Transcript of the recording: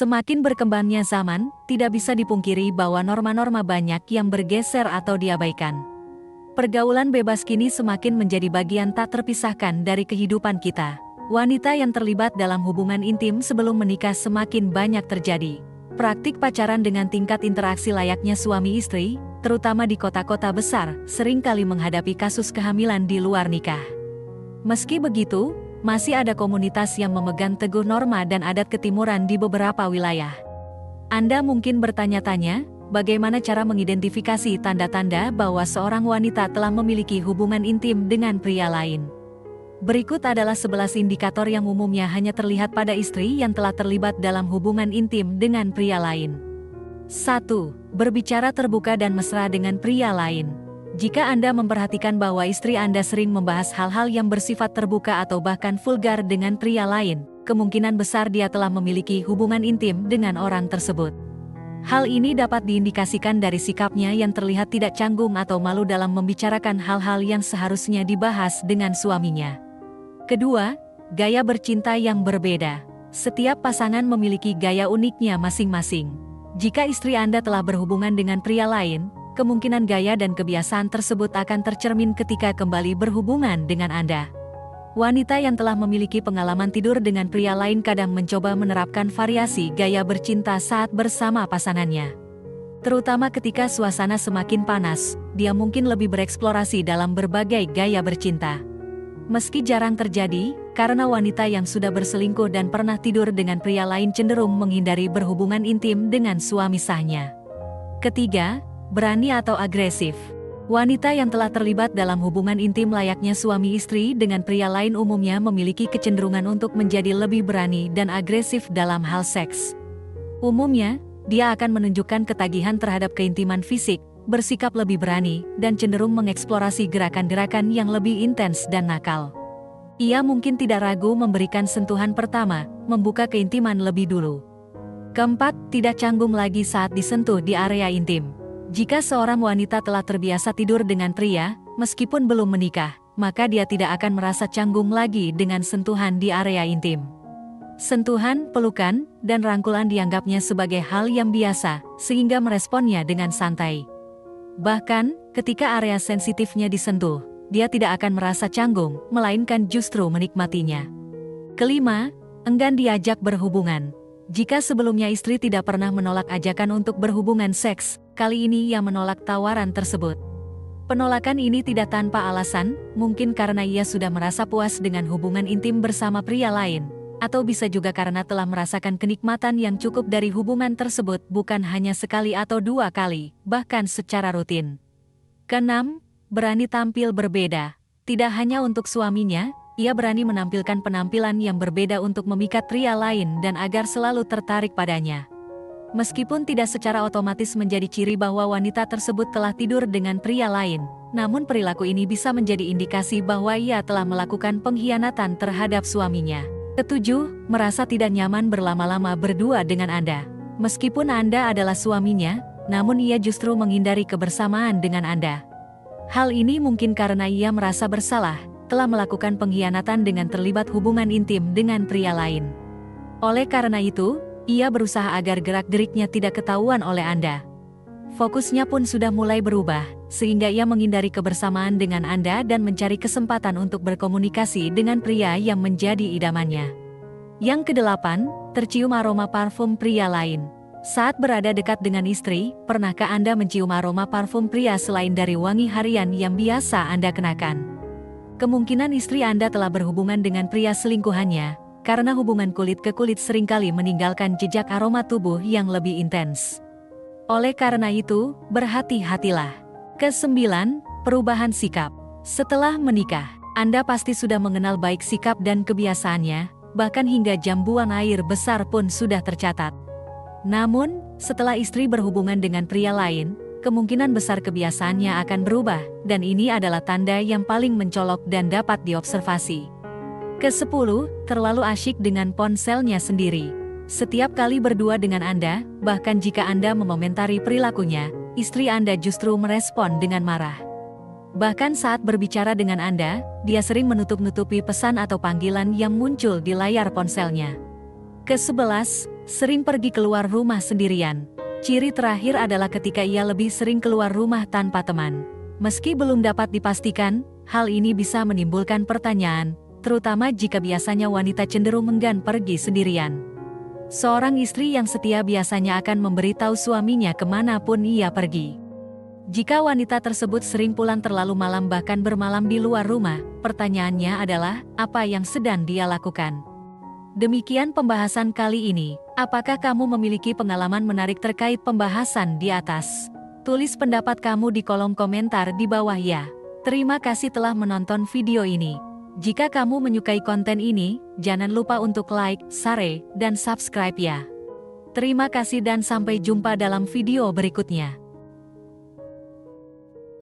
Semakin berkembangnya zaman, tidak bisa dipungkiri bahwa norma-norma banyak yang bergeser atau diabaikan. Pergaulan bebas kini semakin menjadi bagian tak terpisahkan dari kehidupan kita. Wanita yang terlibat dalam hubungan intim sebelum menikah semakin banyak terjadi. Praktik pacaran dengan tingkat interaksi layaknya suami istri, terutama di kota-kota besar, seringkali menghadapi kasus kehamilan di luar nikah. Meski begitu, masih ada komunitas yang memegang teguh norma dan adat ketimuran di beberapa wilayah. Anda mungkin bertanya-tanya, bagaimana cara mengidentifikasi tanda-tanda bahwa seorang wanita telah memiliki hubungan intim dengan pria lain? Berikut adalah 11 indikator yang umumnya hanya terlihat pada istri yang telah terlibat dalam hubungan intim dengan pria lain. 1. Berbicara terbuka dan mesra dengan pria lain. Jika Anda memperhatikan bahwa istri Anda sering membahas hal-hal yang bersifat terbuka atau bahkan vulgar dengan pria lain, kemungkinan besar dia telah memiliki hubungan intim dengan orang tersebut. Hal ini dapat diindikasikan dari sikapnya yang terlihat tidak canggung atau malu dalam membicarakan hal-hal yang seharusnya dibahas dengan suaminya. Kedua, gaya bercinta yang berbeda. Setiap pasangan memiliki gaya uniknya masing-masing. Jika istri Anda telah berhubungan dengan pria lain, kemungkinan gaya dan kebiasaan tersebut akan tercermin ketika kembali berhubungan dengan Anda. Wanita yang telah memiliki pengalaman tidur dengan pria lain kadang mencoba menerapkan variasi gaya bercinta saat bersama pasangannya. Terutama ketika suasana semakin panas, dia mungkin lebih bereksplorasi dalam berbagai gaya bercinta. Meski jarang terjadi, karena wanita yang sudah berselingkuh dan pernah tidur dengan pria lain cenderung menghindari berhubungan intim dengan suami sahnya. Ketiga, berani atau agresif. Wanita yang telah terlibat dalam hubungan intim layaknya suami istri dengan pria lain umumnya memiliki kecenderungan untuk menjadi lebih berani dan agresif dalam hal seks. Umumnya, dia akan menunjukkan ketagihan terhadap keintiman fisik, bersikap lebih berani, dan cenderung mengeksplorasi gerakan-gerakan yang lebih intens dan nakal. Ia mungkin tidak ragu memberikan sentuhan pertama, membuka keintiman lebih dulu. Keempat, tidak canggung lagi saat disentuh di area intim. Jika seorang wanita telah terbiasa tidur dengan pria, meskipun belum menikah, maka dia tidak akan merasa canggung lagi dengan sentuhan di area intim. Sentuhan, pelukan, dan rangkulan dianggapnya sebagai hal yang biasa, sehingga meresponnya dengan santai. Bahkan, ketika area sensitifnya disentuh, dia tidak akan merasa canggung, melainkan justru menikmatinya. Kelima, enggan diajak berhubungan. Jika sebelumnya istri tidak pernah menolak ajakan untuk berhubungan seks, kali ini ia menolak tawaran tersebut. Penolakan ini tidak tanpa alasan, mungkin karena ia sudah merasa puas dengan hubungan intim bersama pria lain, atau bisa juga karena telah merasakan kenikmatan yang cukup dari hubungan tersebut bukan hanya sekali atau 2 kali, bahkan secara rutin. Keenam, berani tampil berbeda. Tidak hanya untuk suaminya, ia berani menampilkan penampilan yang berbeda untuk memikat pria lain dan agar selalu tertarik padanya. Meskipun tidak secara otomatis menjadi ciri bahwa wanita tersebut telah tidur dengan pria lain, namun perilaku ini bisa menjadi indikasi bahwa ia telah melakukan pengkhianatan terhadap suaminya. Ketujuh, merasa tidak nyaman berlama-lama berdua dengan Anda. Meskipun Anda adalah suaminya, namun ia justru menghindari kebersamaan dengan Anda. Hal ini mungkin karena ia merasa bersalah, telah melakukan pengkhianatan dengan terlibat hubungan intim dengan pria lain. Oleh karena itu, ia berusaha agar gerak-geriknya tidak ketahuan oleh Anda. Fokusnya pun sudah mulai berubah, sehingga ia menghindari kebersamaan dengan Anda dan mencari kesempatan untuk berkomunikasi dengan pria yang menjadi idamannya. Yang kedelapan, tercium aroma parfum pria lain. Saat berada dekat dengan istri, pernahkah Anda mencium aroma parfum pria selain dari wangi harian yang biasa Anda kenakan? Kemungkinan istri Anda telah berhubungan dengan pria selingkuhannya, karena hubungan kulit ke kulit seringkali meninggalkan jejak aroma tubuh yang lebih intens. Oleh karena itu, berhati-hatilah. Kesembilan, perubahan sikap. Setelah menikah, Anda pasti sudah mengenal baik sikap dan kebiasaannya, bahkan hingga jam buang air besar pun sudah tercatat. Namun, setelah istri berhubungan dengan pria lain, kemungkinan besar kebiasaannya akan berubah, dan ini adalah tanda yang paling mencolok dan dapat diobservasi. Kesepuluh, terlalu asyik dengan ponselnya sendiri. Setiap kali berdua dengan Anda, bahkan jika Anda mengomentari perilakunya, istri Anda justru merespon dengan marah. Bahkan saat berbicara dengan Anda, dia sering menutup-nutupi pesan atau panggilan yang muncul di layar ponselnya. Ke-11, Sering pergi keluar rumah sendirian. Ciri terakhir adalah ketika ia lebih sering keluar rumah tanpa teman. Meski belum dapat dipastikan, hal ini bisa menimbulkan pertanyaan, terutama jika biasanya wanita cenderung enggan pergi sendirian. Seorang istri yang setia biasanya akan memberitahu suaminya kemanapun ia pergi. Jika wanita tersebut sering pulang terlalu malam bahkan bermalam di luar rumah, pertanyaannya adalah, apa yang sedang dia lakukan? Demikian pembahasan kali ini. Apakah kamu memiliki pengalaman menarik terkait pembahasan di atas? Tulis pendapat kamu di kolom komentar di bawah ya. Terima kasih telah menonton video ini. Jika kamu menyukai konten ini, jangan lupa untuk like, share, dan subscribe ya. Terima kasih dan sampai jumpa dalam video berikutnya.